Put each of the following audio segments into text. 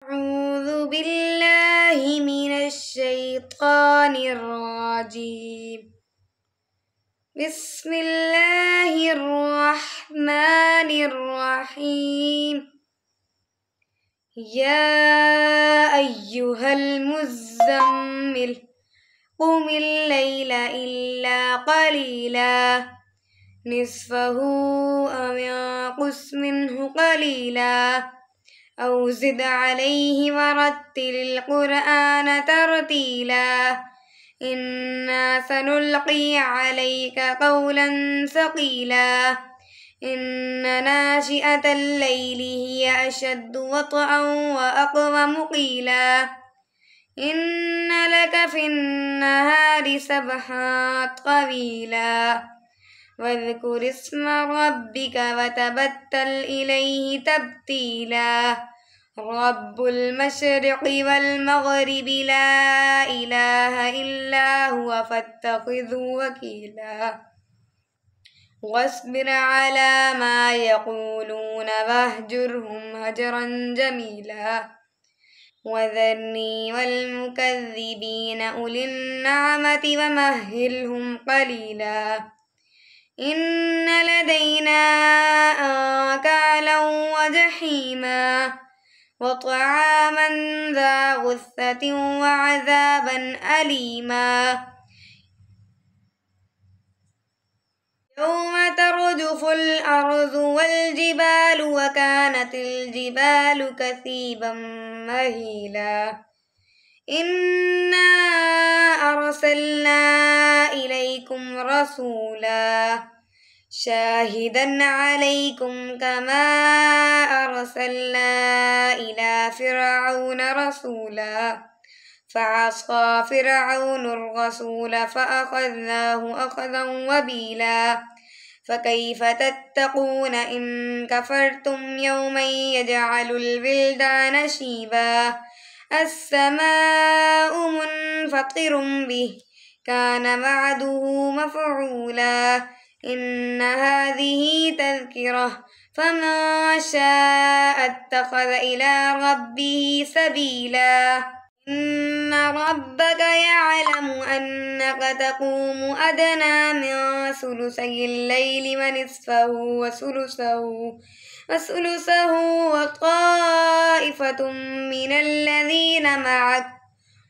أعوذ بالله من الشيطان الرجيم. بسم الله الرحمن الرحيم. يا أيها المزمل قم الليل إلا قليلا نصفه أو انقص منه قليلا أو زد عليه ورتل القرآن ترتيلا إنا سنلقي عليك قولا ثقيلا إن ناشئة الليل هي أشد وطئا وأقوم قيلا إن لك في النهار سبحا طويلا واذكر اسم ربك وتبتل إليه تبتيلا رب المشرق والمغرب لا إله إلا هو فاتخذه وكيلا واصبر على ما يقولون واهجرهم هجرا جميلا وذرني والمكذبين أولي النعمة ومهلهم قليلا إن لدينا أنكالا وجحيما وطعاما ذا غثة وعذابا أليما يوم ترجف الأرض والجبال وكانت الجبال كثيبا مهيلا إنا أرسلنا إليكم رسولا شاهدا عليكم كما أرسلنا إلى فرعون رسولا فعصى فرعون الرسول فأخذناه أخذا وبيلا فكيف تتقون إن كفرتم يوما يجعل الولدان شيبا السماء منفطر به كان وعده مفعولا إن هذه تذكرة فمن شاء اتخذ إلى ربه سبيلا إن ربك يعلم أنك تقوم أدنى من ثلثي الليل ونصفه وثلثه وطائفة من الذين معك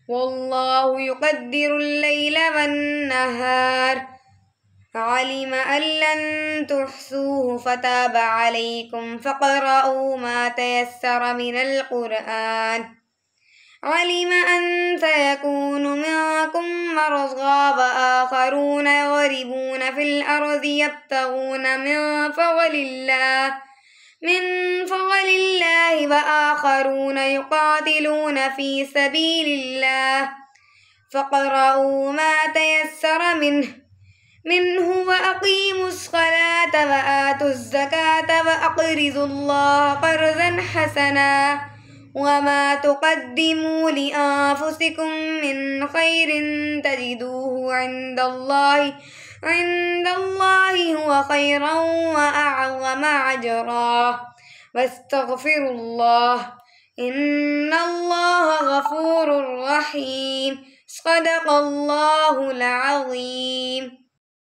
والله يقدر الليل والنهار علم أن لن تحصوه فتاب عليكم فاقرؤوا ما تيسر من القرآن علم أن سيكون منكم مرضى وآخرون يضربون في الأرض يبتغون من فضل الله وآخرون يقاتلون في سبيل الله فاقرؤوا ما تيسر منه وأقيموا الصلاة وآتوا الزكاة وأقرضوا الله قرضا حسنا وما تقدموا لأنفسكم من خير تجدوه عند الله هو خيرا وأعظم أجرا واستغفروا الله إن الله غفور رحيم صدق الله العظيم.